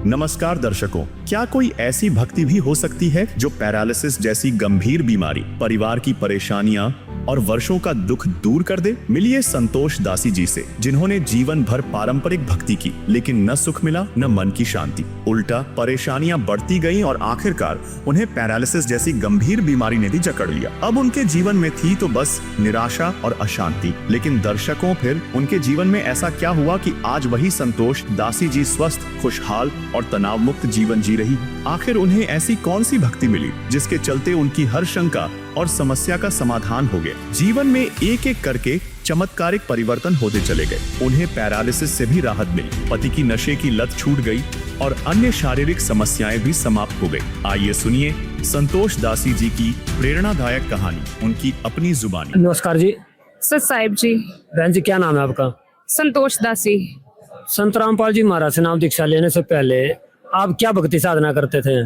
नमस्कार दर्शकों, क्या कोई ऐसी भक्ति भी हो सकती है जो पैरालिसिस जैसी गंभीर बीमारी, परिवार की परेशानियां और वर्षों का दुख दूर कर दे? मिलिए संतोष दासी जी से, जिन्होंने जीवन भर पारंपरिक भक्ति की, लेकिन न सुख मिला न मन की शांति। उल्टा परेशानियां बढ़ती गईं और आखिरकार उन्हें पैरालिसिस जैसी गंभीर बीमारी ने भी जकड़ लिया। अब उनके जीवन में थी तो बस निराशा और अशांति। लेकिन दर्शकों, फिर उनके जीवन में ऐसा क्या हुआ कि आज वही संतोष दासी जी स्वस्थ, खुशहाल और तनाव मुक्त जीवन जी रही? आखिर उन्हें ऐसी कौन सी भक्ति मिली जिसके चलते उनकी हर शंका और समस्या का समाधान हो गया? जीवन में एक एक करके चमत्कारिक परिवर्तन होते चले गए। उन्हें पैरालिसिस से भी राहत मिली, पति की नशे की लत छूट गई और अन्य शारीरिक समस्याएं भी समाप्त हो गई। आइए सुनिए संतोष दासी जी की प्रेरणादायक कहानी, उनकी अपनी जुबानी। नमस्कार जी। सत साहिब जी। बहन जी, क्या नाम है आपका? संतोष दासी। संत रामपाल जी महाराज से नाम दीक्षा लेने से पहले आप क्या भक्ति साधना करते थे?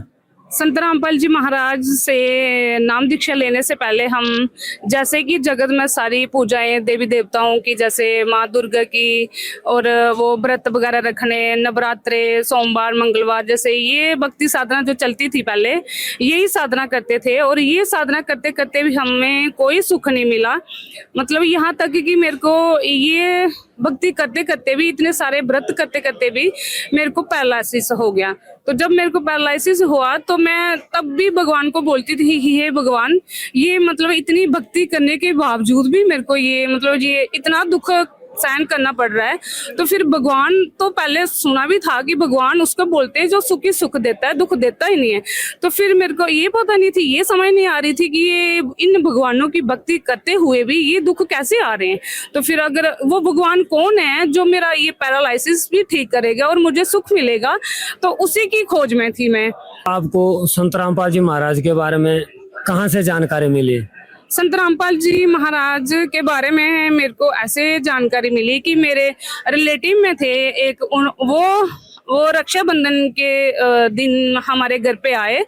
संत रामपाल जी महाराज से नाम दीक्षा लेने से पहले हम जैसे कि जगत में सारी पूजाएं देवी देवताओं की, जैसे माँ दुर्गा की, और वो व्रत वगैरह रखने, नवरात्रे, सोमवार, मंगलवार, जैसे ये भक्ति साधना जो चलती थी पहले, यही साधना करते थे। और ये साधना करते करते भी हमें कोई सुख नहीं मिला। मतलब यहाँ तक कि मेरे को ये भक्ति करते करते भी, इतने सारे व्रत करते करते भी मेरे को पैरालिसिस हो गया। तो जब मेरे को पैरालिसिस हुआ तो मैं तब भी भगवान को बोलती थी, हे भगवान, ये मतलब इतनी भक्ति करने के बावजूद भी मेरे को ये मतलब ये इतना दुख सहन करना पड़ रहा है। तो फिर भगवान तो पहले सुना भी था कि भगवान उसको बोलते हैं जो सुख ही सुख देता है, दुख देता ही नहीं है। तो फिर मेरे को ये पता नहीं थी, ये समझ नहीं आ रही थी कि ये इन भगवानों की भक्ति करते हुए भी ये दुख कैसे आ रहे हैं। तो फिर अगर वो भगवान कौन है जो मेरा ये पैरालिसिस भी ठीक करेगा और मुझे सुख मिलेगा, तो उसी की खोज में थी मैं। आपको संत रामपाल जी महाराज के बारे में कहाँ से जानकारी मिली? संत रामपाल जी महाराज के बारे में मेरे को ऐसे जानकारी मिली कि मेरे रिलेटिव में थे एक, वो रक्षाबंधन के दिन हमारे घर पे आए।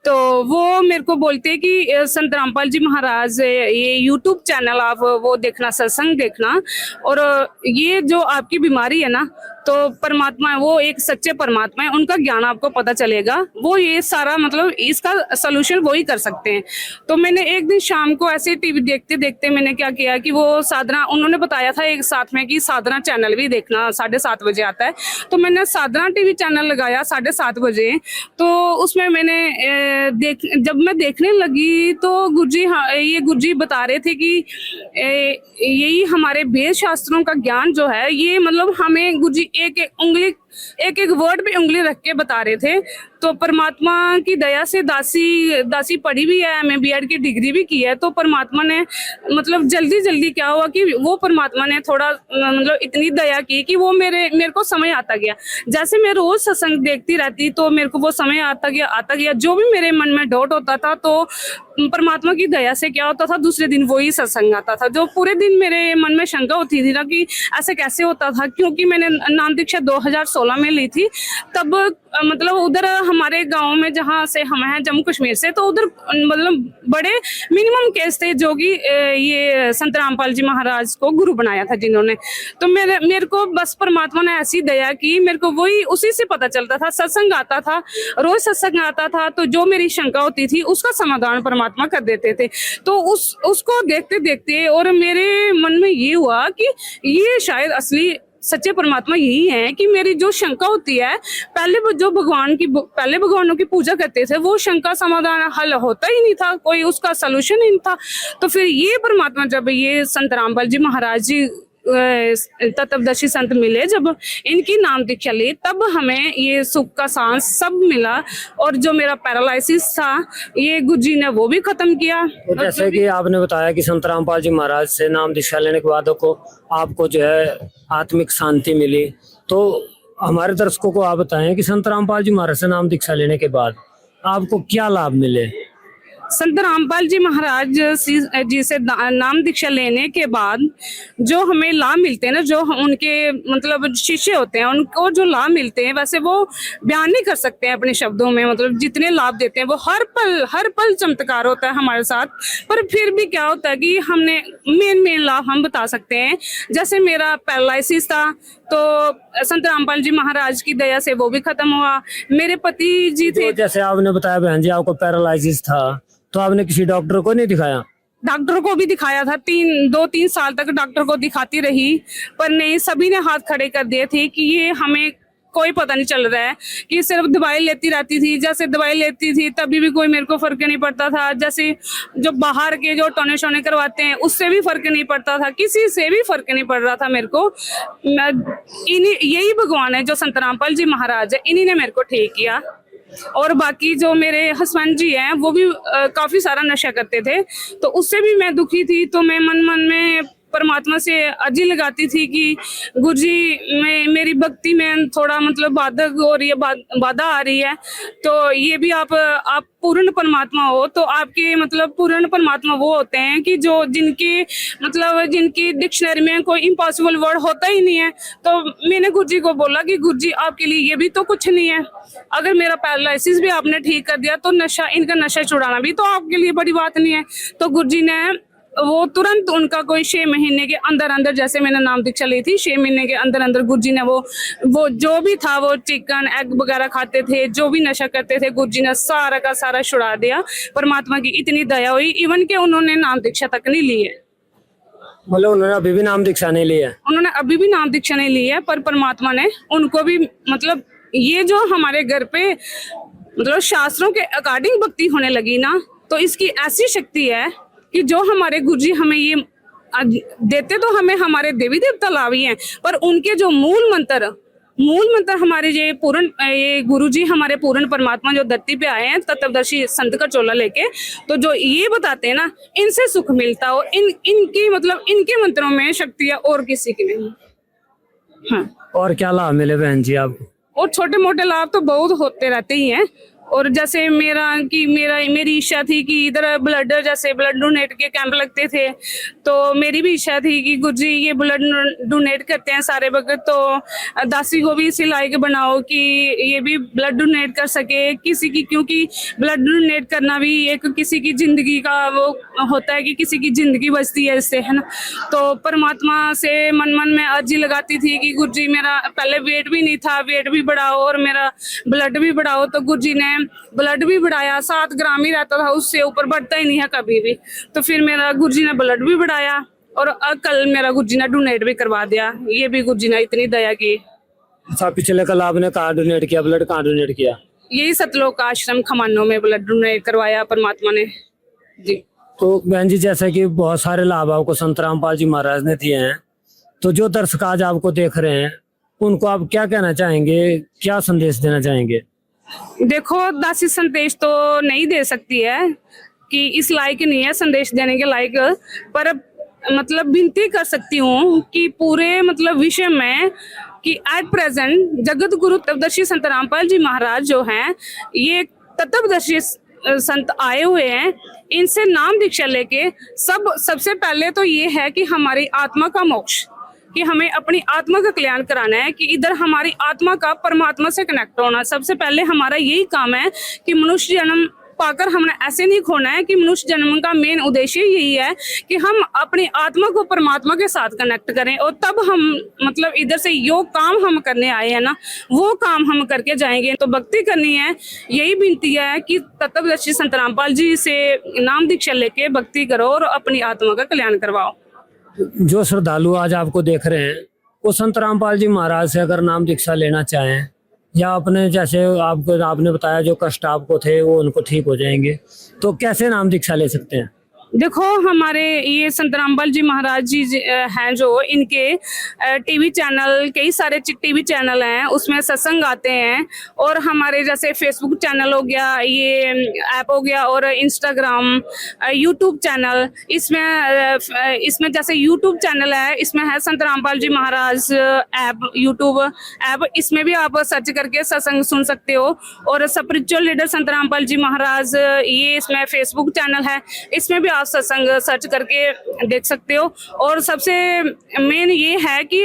तो वो मेरे को बोलते कि संत रामपाल जी महाराज ये YouTube चैनल आप वो देखना, सत्संग देखना, और ये जो आपकी बीमारी है ना, तो परमात्मा है, वो एक सच्चे परमात्मा है, उनका ज्ञान आपको पता चलेगा, वो ये सारा मतलब इसका सलूशन वो ही कर सकते हैं। तो मैंने एक दिन शाम को ऐसे टीवी देखते देखते मैंने क्या किया कि वो साधना, उन्होंने बताया था एक साथ में कि साधना चैनल भी देखना 7:30 बजे आता है। तो मैंने साधना टीवी चैनल लगाया 7:30 बजे। तो उसमें मैंने जब मैं देखने लगी तो गुरुजी, ये गुरुजी बता रहे थे कि यही हमारे वेद शास्त्रों का ज्ञान जो है, ये मतलब हमें गुरुजी एक एक उंगली, एक एक वर्ड पे उंगली रख के बता रहे थे। तो परमात्मा की दया से दासी पढ़ी भी है, मैं BEd की डिग्री भी की है। तो परमात्मा ने मतलब जल्दी क्या हुआ कि वो परमात्मा ने थोड़ा मतलब इतनी दया की कि वो मेरे को समय आता गया। जैसे मैं रोज सत्संग देखती रहती तो मेरे को वो समय आता गया। जो भी मेरे मन में डाउट होता था तो परमात्मा की दया से क्या होता था, दूसरे दिन वही सत्संग आता था। जो पूरे दिन मेरे मन में शंका होती थी ना कि ऐसे कैसे होता था, क्योंकि मैंने नाम दीक्षा 2016 में ली थी। तब मतलब उधर हमारे गांव में, जहाँ से हम हैं जम्मू कश्मीर से, तो उधर मतलब बड़े मिनिमम केस थे जो कि ये संत रामपाल जी महाराज को गुरु बनाया था जिन्होंने। तो मेरे को बस परमात्मा ने ऐसी दया की, मेरे को वही उसी से पता चलता था। सत्संग आता था, रोज सत्संग आता था, तो जो मेरी शंका होती थी उसका समाधान परमात्मा कर देते थे। तो उसको देखते देखते और मेरे मन में ये हुआ कि ये शायद असली सच्चे परमात्मा यही है कि मेरी जो शंका होती है, पहले जो पहले भगवानों की पूजा करते थे, वो शंका समाधान हल होता ही नहीं था, कोई उसका सलूशन ही नहीं था। तो फिर ये परमात्मा, जब ये संत रामपाल जी महाराज जी तत्वदर्शी संत मिले, जब इनकी नाम दीक्षा ली, तब हमें ये सुख का सांस सब मिला। और जो मेरा पैरालिसिस था, ये गुरुजी ने वो भी खत्म किया। तो जैसे कि आपने बताया कि संत रामपाल जी महाराज से नाम दीक्षा लेने के बाद आपको जो है आत्मिक शांति मिली, तो हमारे दर्शकों को आप बताएं कि संत रामपाल जी महाराज से नाम दीक्षा लेने के बाद आपको क्या लाभ मिले? संत रामपाल जी महाराज जी से नाम दीक्षा लेने के बाद जो हमें लाभ मिलते हैं ना, जो उनके मतलब शिष्य होते हैं उनको जो लाभ मिलते हैं वैसे वो बयान नहीं कर सकते हैं अपने शब्दों में। मतलब जितने लाभ देते हैं वो हर पल चमत्कार होता है हमारे साथ। पर फिर भी क्या होता है कि हमने मेन लाभ हम बता सकते हैं। जैसे मेरा पैरालिसिस था तो संत रामपाल जी महाराज की दया से वो भी खत्म हुआ। मेरे पति जी थे, तो जैसे आपने बताया बहन जी आपको पैरालिसिस था, तो आपने किसी डॉक्टर को नहीं दिखाया? डॉक्टर को भी दिखाया था, 2-3 साल तक डॉक्टर को दिखाती रही, पर नहीं, सभी ने हाथ खड़े कर दिए थे कि ये हमें कोई पता नहीं चल रहा है, कि सिर्फ दवाई लेती रहती थी। जैसे दवाई लेती थी तभी भी कोई मेरे को फर्क नहीं पड़ता था। जैसे जो बाहर के जो टोने शोने करवाते हैं उससे भी फर्क नहीं पड़ता था, किसी से भी फर्क नहीं पड़ रहा था मेरे को। यही भगवान है जो संत रामपाल जी महाराज है, इन्हीं ने मेरे को ठीक किया। और बाकी जो मेरे हस्बैंड जी हैं वो भी काफी सारा नशा करते थे, तो उससे भी मैं दुखी थी। तो मैं मन में परमात्मा से अर्जी लगाती थी कि गुरुजी मेरी भक्ति में थोड़ा मतलब बाधक हो रही है, बाधा आ रही है, तो ये भी आप पूर्ण परमात्मा हो। तो आपके मतलब पूर्ण परमात्मा वो होते हैं कि जो जिनकी डिक्शनरी में कोई इम्पॉसिबल वर्ड होता ही नहीं है। तो मैंने गुरुजी को बोला कि गुरुजी आपके लिए ये भी तो कुछ नहीं है। अगर मेरा पैरालिसिस भी आपने ठीक कर दिया तो इनका नशा छुड़ाना भी तो आपके लिए बड़ी बात नहीं है। तो गुरुजी ने वो तुरंत उनका कोई 6 महीने के अंदर जैसे मैंने नाम दीक्षा ली थी, 6 महीने के अंदर गुरुजी ने वो जो भी था, वो चिकन एग वगैरह खाते थे, जो भी नशा करते थे, गुरुजी ने सारा का सारा छुड़ा दिया। परमात्मा की इतनी दया हुई, इवन के उन्होंने नाम दीक्षा तक नहीं ली है। मतलब उन्होंने अभी भी नाम दीक्षा नहीं ली है? उन्होंने अभी भी नाम दीक्षा नहीं ली है, पर परमात्मा ने उनको भी मतलब ये जो हमारे घर पे मतलब शास्त्रों के अकॉर्डिंग भक्ति होने लगी ना, तो इसकी ऐसी शक्ति है कि जो हमारे गुरुजी हमें ये देते तो हमें हमारे देवी देवता लावी हैं, पर उनके जो मूल मंत्र हमारे ये गुरुजी हमारे पूर्ण परमात्मा जो धरती पे आए हैं तत्वदर्शी संत का चोला लेके, तो जो ये बताते हैं ना, इनसे सुख मिलता हो, इनकी मतलब इनके मंत्रों में शक्ति है और किसी की नहीं। हाँ, और क्या लाभ मिले बहन जी आपको? और छोटे मोटे लाभ तो बहुत होते रहते ही हैं। और जैसे मेरी इच्छा थी कि इधर ब्लड डोनेट के कैंप लगते थे, तो मेरी भी इच्छा थी कि गुरुजी ये ब्लड डोनेट करते हैं सारे वक्त, तो दासी को भी इसी लायक बनाओ कि ये भी ब्लड डोनेट कर सके किसी की, क्योंकि ब्लड डोनेट करना भी एक किसी की जिंदगी का वो होता है कि किसी की जिंदगी बचती है इससे, है ना। तो परमात्मा से मन में अर्जी लगाती थी कि गुरुजी मेरा पहले वेट भी नहीं था, वेट भी बढ़ाओ और मेरा ब्लड भी बढ़ाओ। तो गुरुजी ने ब्लड भी बढ़ाया, 7 ग्राम ही रहता था, उससे ऊपर बढ़ता ही नहीं है कभी भी। तो फिर मेरा गुरुजी ने ब्लड भी बढ़ाया और कल मेरा गुरुजी ने डोनेट भी करवा दिया। ये भी गुरुजी ने इतनी दया की। अच्छा, पिछले कल आपने कहाँ डोनेट किया, ब्लड कहाँ डोनेट किया? यही सतलोक आश्रम खमानों में ब्लड डोनेट करवाया परमात्मा ने जी। तो बहन जी, जैसे कि बहुत सारे लाभ आपको संत रामपाल जी महाराज ने दिए हैं, तो जो दर्शक आज आपको देख रहे हैं उनको आप क्या कहना चाहेंगे, क्या संदेश देना चाहेंगे? देखो, दासी संदेश तो नहीं दे सकती है कि इस लायक नहीं है संदेश देने के लायक, पर मतलब विनती कर सकती हूँ कि पूरे मतलब विषय में कि एट प्रेजेंट जगत गुरु तत्वदर्शी संत रामपाल जी महाराज जो हैं, ये तत्वदर्शी संत आए हुए हैं। इनसे नाम दीक्षा लेके सबसे पहले तो ये है कि हमारी आत्मा का मोक्ष, कि हमें अपनी आत्मा का कल्याण कराना है, कि इधर हमारी आत्मा का परमात्मा से कनेक्ट होना। सबसे पहले हमारा यही काम है कि मनुष्य जन्म पाकर हमने ऐसे नहीं खोना है, कि मनुष्य जन्म का मेन उद्देश्य यही है कि हम अपनी आत्मा को परमात्मा के साथ कनेक्ट करें, और तब हम मतलब इधर से जो काम हम करने आए हैं ना, वो काम हम करके जाएंगे। तो भक्ति करनी है, यही विनती है कि तत्वदर्शी संत रामपाल जी से नाम दीक्षा लेके भक्ति करो और अपनी आत्मा का कल्याण करवाओ। जो श्रद्धालु आज आपको देख रहे हैं वो संत रामपाल जी महाराज से अगर नाम दीक्षा लेना चाहें, या अपने जैसे आपने बताया जो कष्ट आपको थे वो उनको ठीक हो जाएंगे, तो कैसे नाम दीक्षा ले सकते हैं? देखो हमारे ये संत रामपाल जी महाराज जी हैं जो इनके टीवी चैनल, कई सारे टीवी चैनल हैं, उसमें सत्संग आते हैं। और हमारे जैसे फेसबुक चैनल हो गया, ये ऐप हो गया, और इंस्टाग्राम, यूट्यूब चैनल, इसमें जैसे यूट्यूब चैनल है, इसमें है संत रामपाल जी महाराज ऐप, यूट्यूब ऐप, इसमें भी आप सर्च करके सत्संग सुन सकते हो। और स्पिरिचुअल लीडर संत रामपाल जी महाराज, ये इसमें फेसबुक चैनल है, इसमें भी आप सत्संग सर्च करके देख सकते हो। और सबसे मेन ये है कि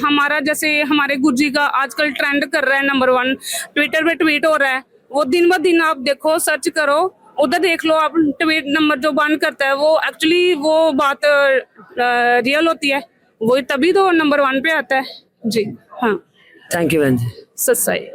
हमारा जैसे हमारे गुरु जी का आजकल ट्रेंड कर रहा है, नंबर 1 ट्विटर पे ट्वीट हो रहा है, वो दिन ब दिन आप देखो, सर्च करो, उधर देख लो आप, ट्वीट नंबर जो बन करता है वो एक्चुअली वो बात रियल होती है, वो तभी तो नंबर 1 पे आता है जी। हाँ, थैंक यू बहन जी। सच्चाई।